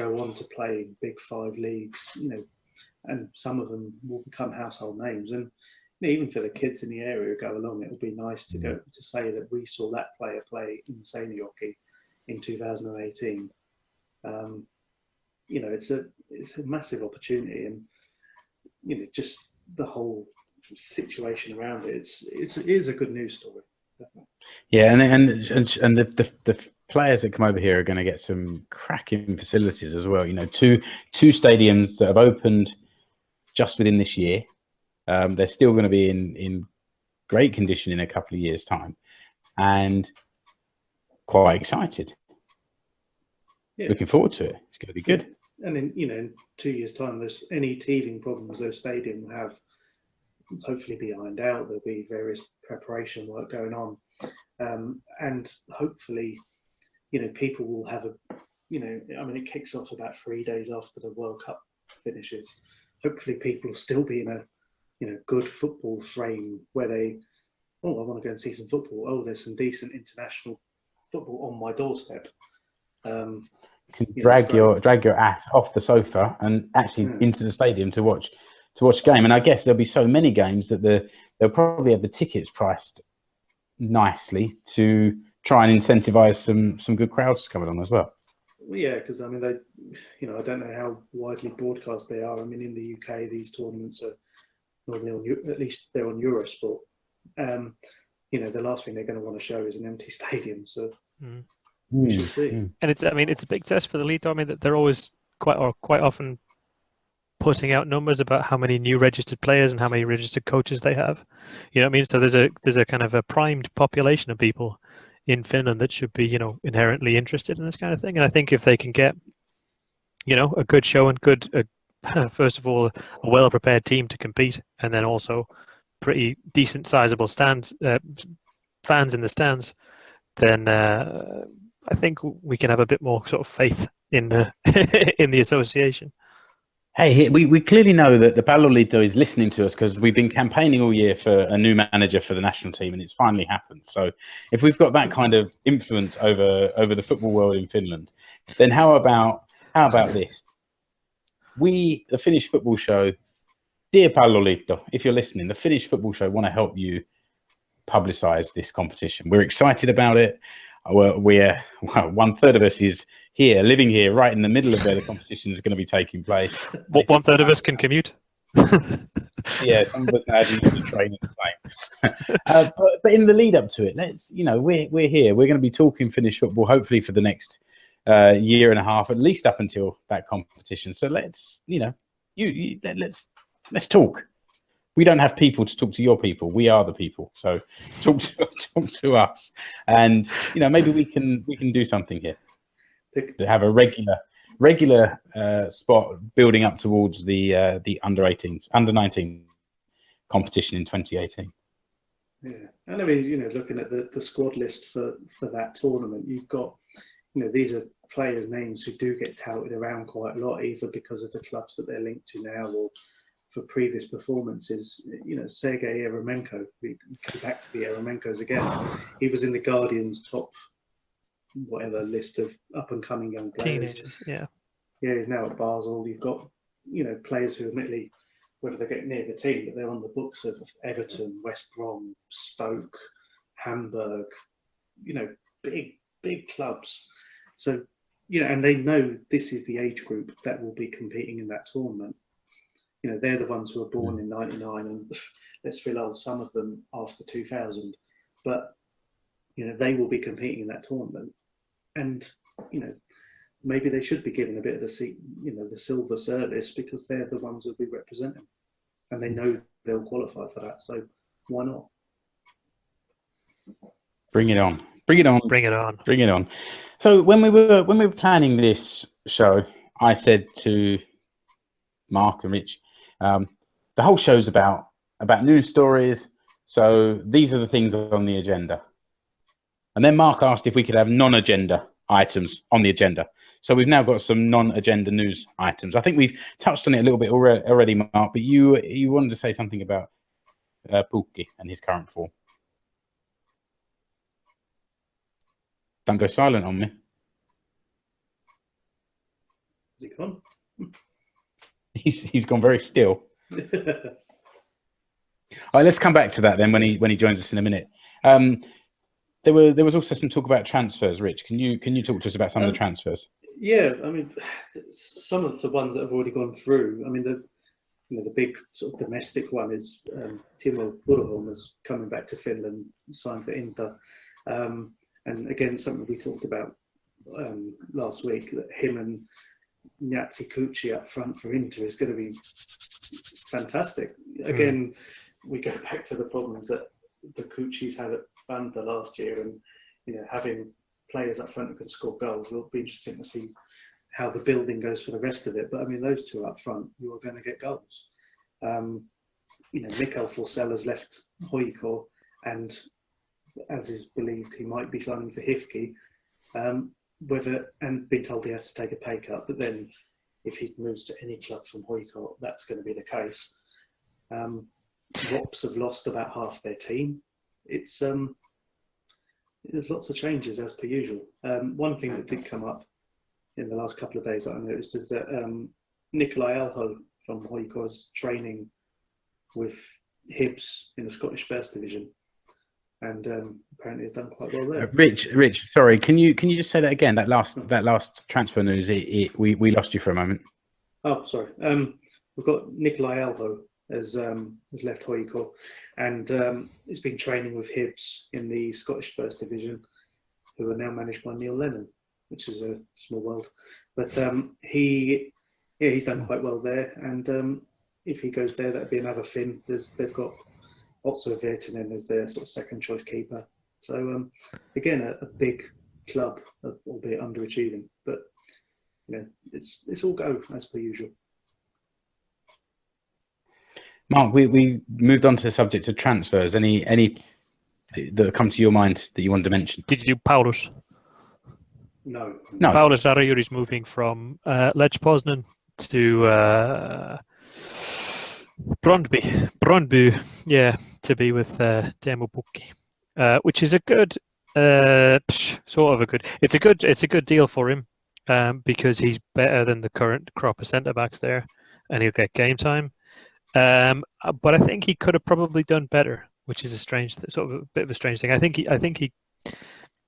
go on to play in Big Five leagues, you know, and some of them will become household names. And you know, even for the kids in the area who go along, it will be nice to go to say that we saw that player play in Seinäjoki in 2018. You know, it's a massive opportunity, and you know, just the whole situation around it. It is a good news story. Definitely. Yeah, and the players that come over here are going to get some cracking facilities as well. You know, two stadiums that have opened just within this year. They're still going to be in great condition in a couple of years' time, and quite excited. Yeah. Looking forward to it. It's going to be good. And in, you know, in 2 years' time, there's any teething problems those stadiums have hopefully be ironed out. There'll be various preparation work going on, and hopefully, you know, people will have a, you know, I mean, it kicks off about 3 days after the World Cup finishes. Hopefully, people will still be in a, you know, good football frame where they, oh, I want to go and see some football. Oh, there's some decent international football on my doorstep. Can drag your ass off the sofa and actually into the stadium to watch a game. And I guess there'll be so many games that they'll probably have the tickets priced nicely to try and incentivize some good crowds coming on as well. Yeah, because I mean, they, you know, I don't know how widely broadcast they are. I mean, in the UK, these tournaments are normally on, at least they're on Eurosport. You know, the last thing they're going to want to show is an empty stadium. So we should see. And it's, I mean, it's a big test for the league. I mean, that they're always quite often putting out numbers about how many new registered players and how many registered coaches they have. You know what I mean? So there's a kind of a primed population of people in Finland that should be, you know, inherently interested in this kind of thing. And I think if they can get, you know, a good show and good, first of all, a well-prepared team to compete, and then also pretty decent, sizable stands, fans in the stands, then I think we can have a bit more sort of faith in the in the association. Hey, we clearly know that the Palloliitto is listening to us, because we've been campaigning all year for a new manager for the national team, and it's finally happened. So if we've got that kind of influence over the football world in Finland, then how about this? We, the Finnish Football Show, dear Palloliitto, if you're listening, the Finnish Football Show want to help you publicise this competition. We're excited about it. Well, 1/3 of us is here, living here, right in the middle of where the competition is going to be taking place. What 1/3 of us can commute? Yeah, some of us now need to train in the plane. But in the lead up to it, let's, you know, we're here. We're going to be talking Finnish football, hopefully for the next year and a half, at least up until that competition. So let's, you know, let's talk. We don't have people to talk to your people. We are the people. So talk to us, and you know, maybe we can do something here to have a regular spot building up towards the under-18s, under-19 competition in 2018. Yeah, and I mean, you know, looking at the squad list for that tournament, you've got, you know, these are players' names who do get touted around quite a lot, either because of the clubs that they're linked to now or for previous performances. You know, Sergei Eremenko, we come back to the Eremenkos again. He was in the Guardian's top whatever list of up-and-coming young players. Teenagers, yeah. Yeah, he's now at Basel. You've got, you know, players who admittedly, whether they get near the team, but they're on the books of Everton, West Brom, Stoke, Hamburg, you know, big clubs. So, you know, and they know this is the age group that will be competing in that tournament. You know, they're the ones who were born in '99, and let's feel old, some of them after 2000. But, you know, they will be competing in that tournament. And, you know, maybe they should be given a bit of the silver service, because they're the ones who'll be representing. And they know they'll qualify for that. So why not? Bring it on. Bring it on. Bring it on. Bring it on. So when we were planning this show, I said to Mark and Rich, the whole show's about news stories. So these are the things on the agenda. And then Mark asked if we could have non-agenda items on the agenda. So we've now got some non-agenda news items. I think we've touched on it a little bit already, Mark, but you wanted to say something about Backe and his current form. Don't go silent on me. Is he gone? He's gone very still. All right, let's come back to that then when he joins us in a minute. There was also some talk about transfers. Rich, can you talk to us about some of the transfers? Yeah, I mean, some of the ones that have already gone through. I mean, the big sort of domestic one is Timo Purholm is coming back to Finland, signed for Inter, and again something we talked about last week, that him and Nyatsi Kuchi up front for Inter is going to be fantastic. Again, we go back to the problems that the Kuchis had at Fanta last year, and having players up front who can score goals will be interesting to see how the building goes for the rest of it. But I mean, those two up front, you are going to get goals. Mikael Forsell has left Hoiko, and as is believed, he might be signing for Hifki. And being told he has to take a pay cut, but then if he moves to any club from Hoiko, that's going to be the case. Wops have lost about half their team. It's there's lots of changes as per usual. One thing that did come up in the last couple of days that I noticed is that Nikolai Alho from Hoiko is training with Hibs in the Scottish First Division, and apparently has done quite well there. Rich, sorry, can you just say that again? That last transfer news, we lost you for a moment. Oh, sorry. We've got Nikolai Alho has left Hoiko, and he's been training with Hibs in the Scottish First Division, who are now managed by Neil Lennon, which is a small world. But he's done quite well there, and if he goes there, that'd be another Finn. They've got Otso Virtanen as their sort of second choice keeper. So again, a big club, albeit underachieving, but it's all go as per usual. Mark, we moved on to the subject of transfers. Any that come to your mind that you wanted to mention? Did you do Paulus? No. Paulus Arajuri is moving from Lech Poznan to Brøndby, to be with Teemu Pukki, which is a good it's a good deal for him because he's better than the current crop of centre backs there, and he'll get game time. But I think he could have probably done better, which is a bit of a strange thing. I think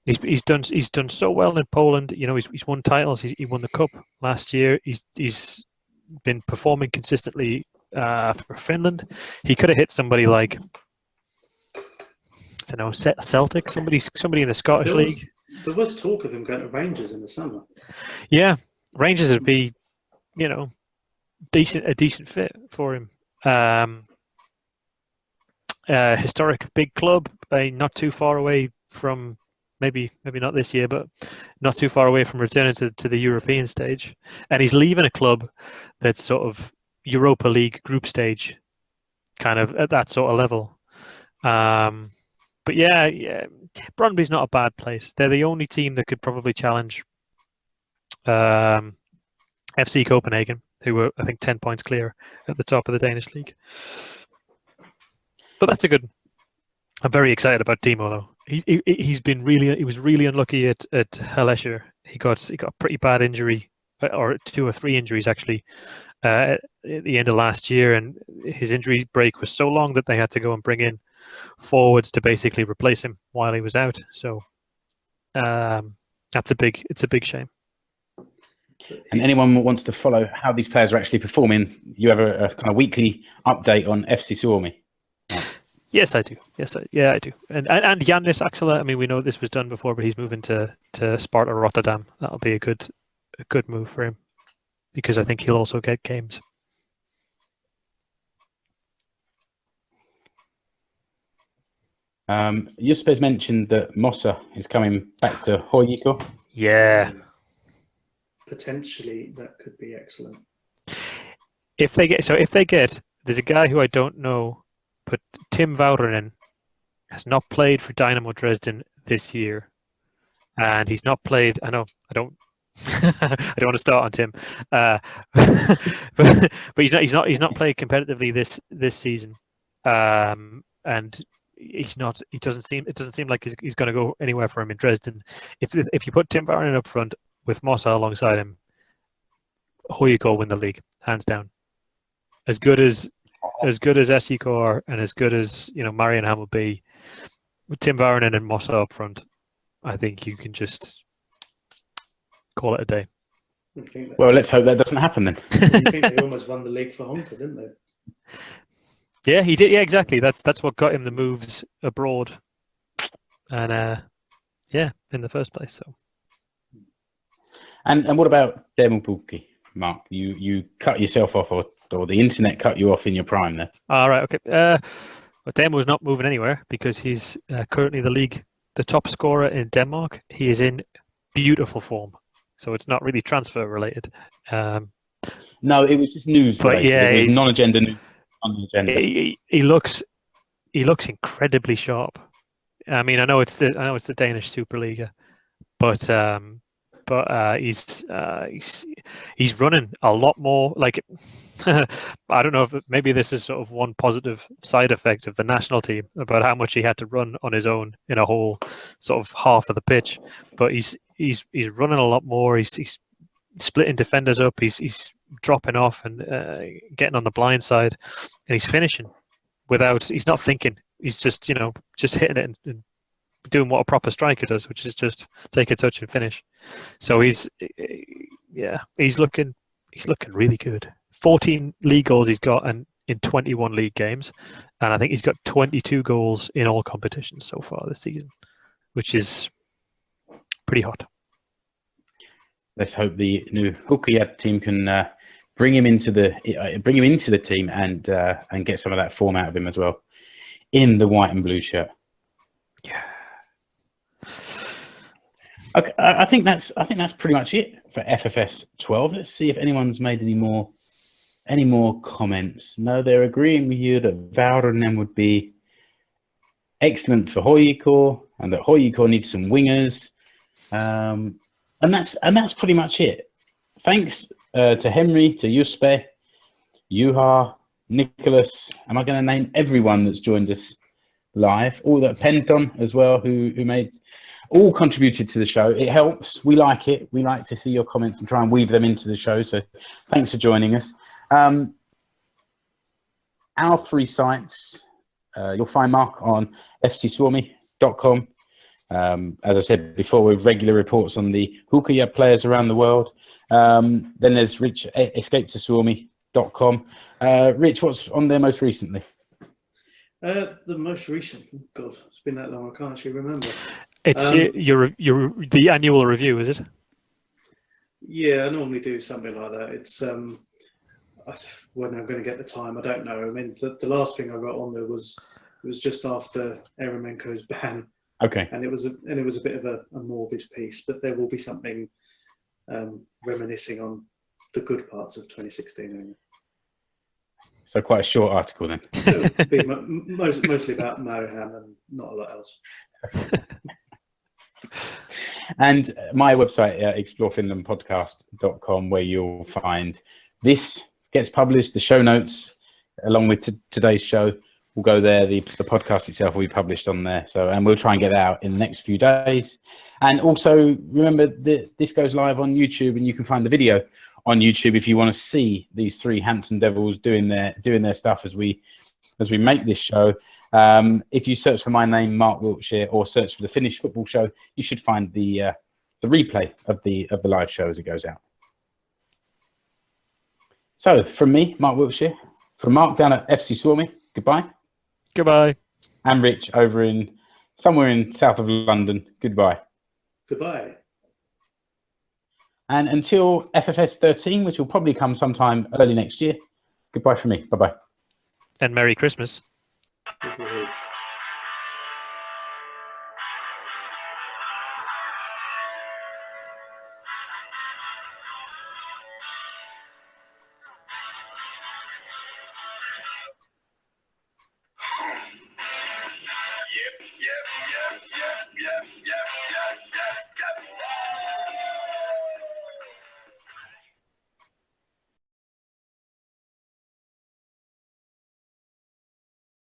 he's done so well in Poland. He's won titles. He won the cup last year. He's been performing consistently for Finland. He could have hit somebody like, I don't know, Celtic, somebody in the Scottish league. There was talk of him going to Rangers in the summer. Yeah, Rangers would be, a decent fit for him. Historic big club, not too far away from maybe not this year, but not too far away from returning to the European stage. And he's leaving a club that's sort of Europa League group stage, kind of at that sort of level. But yeah, Brøndby's not a bad place. They're the only team that could probably challenge FC Copenhagen, who were, I think, 10 points clear at the top of the Danish league. But that's I'm very excited about Timo, though. He was really unlucky at Hallescher. He got a pretty bad injury, or 2 or 3 injuries actually, at the end of last year, and his injury break was so long that they had to go and bring in forwards to basically replace him while he was out. So it's a big shame. And anyone who wants to follow how these players are actually performing, you have a kind of weekly update on FC Suomi. Yes, I do. I do. And Yannis Axela, I mean, we know this was done before, but he's moving to Sparta Rotterdam. That'll be a good move for him, because I think he'll also get games. Juspe's mentioned that Mossa is coming back to Hoiko. Yeah. Potentially, that could be excellent. If they get, there's a guy who I don't know, but Tim Väyrynen has not played for Dynamo Dresden this year. and he's not played. I know I don't. I don't want to start on Tim, but he's not played competitively this season, and he's not. It doesn't seem like he's going to go anywhere for him in Dresden. If you put Tim Varnen up front with Mossa alongside him, Højgaard win the league hands down. As good as SEK are, and as good as Marienham will be, with Tim Varnen and Mossa up front, I think you can just call it a day. Well, let's hope that doesn't happen then. I think they almost won the league for Honka, didn't they? Yeah, he did. Yeah, exactly. That's what got him the moves abroad, and in the first place. So. And what about Demo Backe, Mark? You cut yourself off, or the internet cut you off in your prime there. All right. Okay. But Demo's not moving anywhere because he's currently the top scorer in Denmark. He is in beautiful form, so it's not really transfer related. No, it was just news. But yeah, it was non-agenda news on the agenda. He looks incredibly sharp. I mean, I know it's the Danish Superliga, but he's running a lot more. Like, I don't know if maybe this is sort of one positive side effect of the national team about how much he had to run on his own in a whole sort of half of the pitch. But he's running a lot more. He's splitting defenders up. He's dropping off and getting on the blind side, and he's finishing without. He's not thinking. He's just hitting it and doing what a proper striker does, which is just take a touch and finish. So he's looking really good. 14 league goals he's got, and in 21 league games, and I think he's got 22 goals in all competitions so far this season, which is pretty hot. Let's hope the new Hyvaa team can bring him into the team and get some of that form out of him as well in the white and blue shirt. Yeah. Okay, I think that's pretty much it for FFS 12. Let's see if anyone's made any more comments. No, they're agreeing with you that Varnen would be excellent for Højgaard, and that Højgaard needs some wingers. And that's pretty much it. Thanks to Henry, to Juspe, Juha, Nicholas. Am I going to name everyone that's joined us live? All that Penton as well, who all contributed to the show. It helps. We like it. We like to see your comments and try and weave them into the show. So thanks for joining us. Our 3 sites, you'll find Mark on fcsuomi.com. As I said before, with regular reports on the Hyvaa players around the world. Then there's Rich, escapetosuomi.com. Rich, what's on there most recently? The most recent, God, it's been that long, I can't actually remember. It's the annual review, is it? Yeah, I normally do something like that. It's when I'm going to get the time, I don't know. I mean, the last thing I got on there was just after Eremenko's ban. Okay. And it was a bit of a morbid piece, but there will be something reminiscing on the good parts of 2016. So quite a short article then. It'll be mostly about Marienham and not a lot else. And my website, explorefinlandpodcast.com, where you'll find this gets published, the show notes, along with today's show. Will go there. The podcast itself will be published on there. So, and we'll try and get that out in the next few days. And also remember that this goes live on YouTube, and you can find the video on YouTube if you want to see these 3 handsome devils doing their stuff as we make this show. If you search for my name, Mark Wiltshire, or search for the Finnish football show, you should find the replay of the live show as it goes out. So from me, Mark Wiltshire, from Mark down at FC Suomi, goodbye. Goodbye. And Rich over somewhere in south of London, goodbye. Goodbye. And until FFS 13, which will probably come sometime early next year, goodbye from me. Bye-bye. And Merry Christmas. Good.